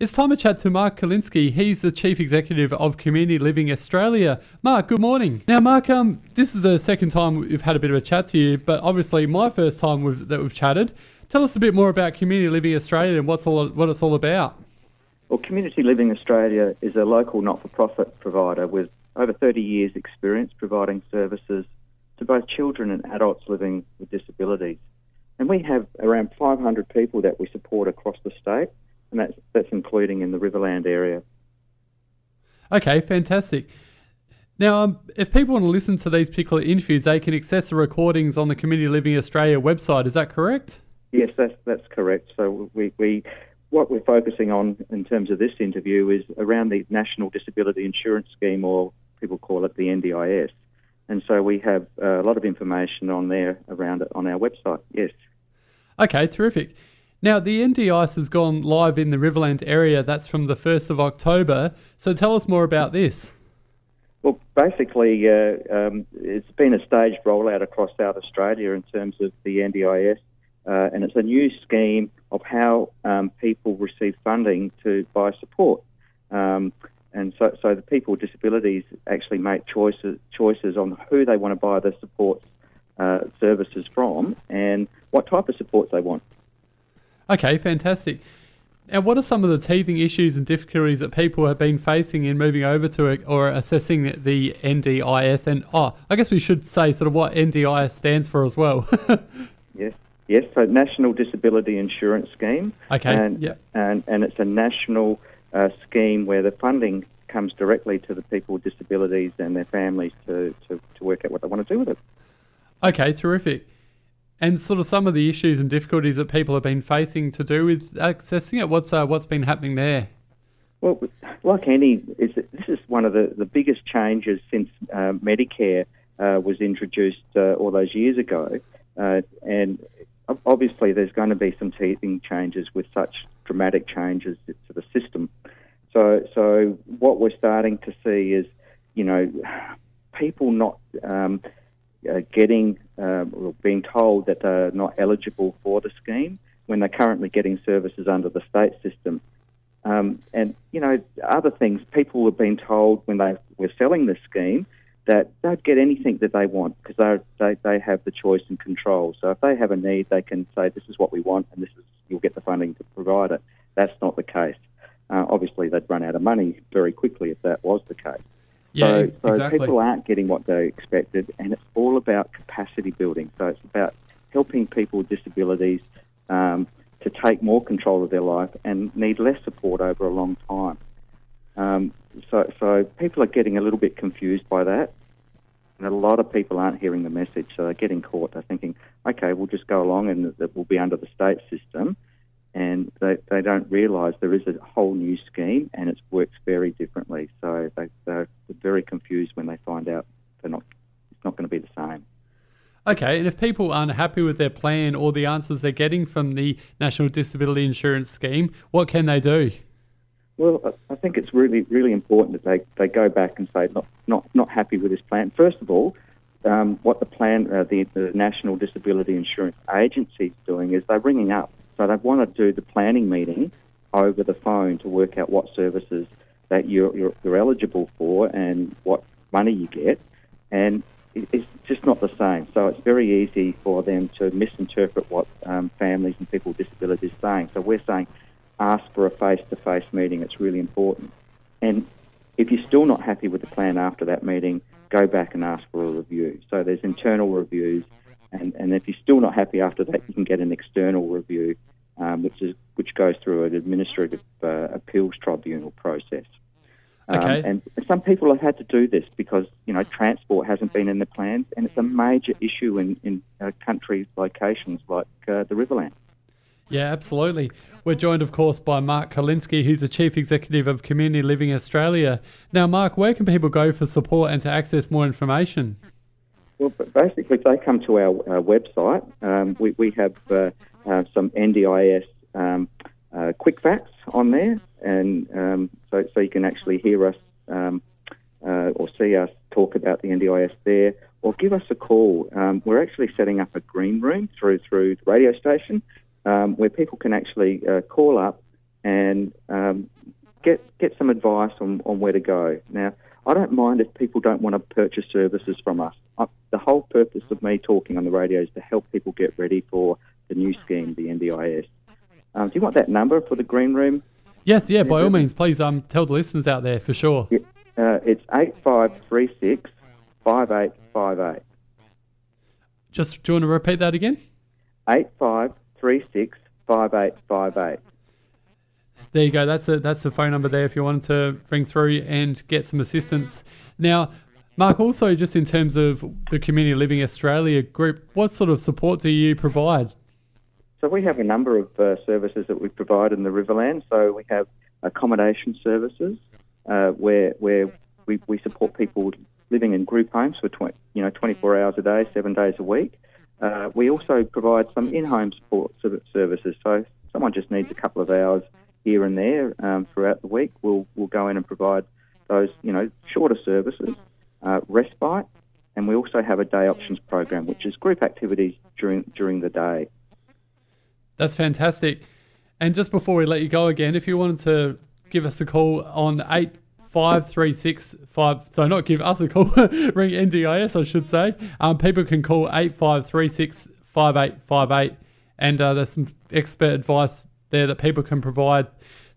It's time to chat to Mark Kulinski. He's the Chief Executive of Community Living Australia. Mark, good morning. Now, Mark, this is the second time we've had a bit of a chat to you, but obviously my first time that we've chatted. Tell us a bit more about Community Living Australia and what it's all about. Well, Community Living Australia is a local not-for-profit provider with over 30 years' experience providing services to both children and adults living with disabilities. And we have around 500 people that we support across the state, and that's including in the Riverland area. Okay, fantastic. Now, if people want to listen to these particular interviews, they can access the recordings on the Community Living Australia website. Is that correct? Yes, that's correct. So what we're focusing on in terms of this interview is around the National Disability Insurance Scheme, or people call it the NDIS. And so we have a lot of information on there around it on our website, yes. Okay, terrific. Now, the NDIS has gone live in the Riverland area. That's from the 1st of October. So tell us more about this. Well, basically, it's been a staged rollout across South Australia in terms of the NDIS, and it's a new scheme of how people receive funding to buy support. And so the people with disabilities actually make choices on who they want to buy the support services from and what type of supports they want. Okay, fantastic. And what are some of the teething issues and difficulties that people have been facing in moving over to it or assessing the NDIS? And I guess we should say sort of what NDIS stands for as well. Yes. So National Disability Insurance Scheme. Okay. And it's a national scheme where the funding comes directly to the people with disabilities and their families to work out what they want to do with it. Okay, terrific. And sort of some of the issues and difficulties that people have been facing to do with accessing it, what's been happening there? Well, like this is one of the biggest changes since Medicare was introduced all those years ago. And obviously there's going to be some teething changes with such dramatic changes to the system. So what we're starting to see is, people not being told that they're not eligible for the scheme when they're currently getting services under the state system. And other things, people have been told when they were selling the scheme that they'd get anything that they want because they have the choice and control. So if they have a need, they can say, this is what we want and you'll get the funding to provide it. That's not the case. Obviously, they'd run out of money very quickly if that was the case. Yeah, so exactly. People aren't getting what they expected, and it's all about capacity building. So it's about helping people with disabilities to take more control of their life and need less support over a long time. So people are getting a little bit confused by that, and a lot of people aren't hearing the message, so they're getting caught. They're thinking, okay, we'll just go along and that we'll be under the state system. And they don't realise there is a whole new scheme and it works very differently. So they're very confused when they find out it's not going to be the same. Okay, and if people aren't happy with their plan or the answers they're getting from the National Disability Insurance Scheme, what can they do? Well, I think it's really, really important that they go back and say not happy with this plan. First of all, what the plan, the National Disability Insurance Agency is doing is they're ringing up. So they want to do the planning meeting over the phone to work out what services that you're eligible for and what money you get. And it's just not the same. So it's very easy for them to misinterpret what families and people with disabilities are saying. So we're saying ask for a face-to-face meeting. It's really important. And if you're still not happy with the plan after that meeting, go back and ask for a review. So there's internal reviews. And if you're still not happy after that, you can get an external review, which goes through an administrative appeals tribunal process. Okay. And some people have had to do this because transport hasn't been in the plans, and it's a major issue in country locations like the Riverland. Yeah, absolutely. We're joined, of course, by Mark Kulinski, who's the Chief Executive of Community Living Australia. Now, Mark, where can people go for support and to access more information? Well, basically, if they come to our website, we have some NDIS quick facts on there, and so you can actually hear us or see us talk about the NDIS there, or give us a call. We're actually setting up a green room through the radio station where people can actually call up and advice on where to go. Now, I don't mind if people don't want to purchase services from us. The whole purpose of me talking on the radio is to help people get ready for the new scheme, the NDIS. Do you want that number for the green room? Yes, yeah, by all means, please tell the listeners out there for sure. Yeah, it's 8536 5858. Just, do you want to repeat that again? 8536 5858. There you go. That's a phone number there if you wanted to ring through and get some assistance. Now, Mark, also just in terms of the Community Living Australia group, what sort of support do you provide? So we have a number of services that we provide in the Riverland. So we have accommodation services where we support people living in group homes for 24 hours a day, 7 days a week. We also provide some in-home support services. So if someone just needs a couple of hours here and there throughout the week, we'll go in and provide those shorter services, respite, and we also have a day options program, which is group activities during the day. That's fantastic. And just before we let you go again, if you wanted to give us a call on 85365, so not give us a call, ring NDIS I should say, people can call 8536 5858, and there's some expert advice there that people can provide,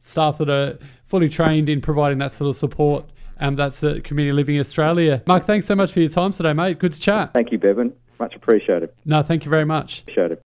staff that are fully trained in providing that sort of support. That's Community Living Australia. Mark, thanks so much for your time today, mate. Good to chat. Thank you, Bevan. Much appreciated. No, thank you very much. Appreciate it.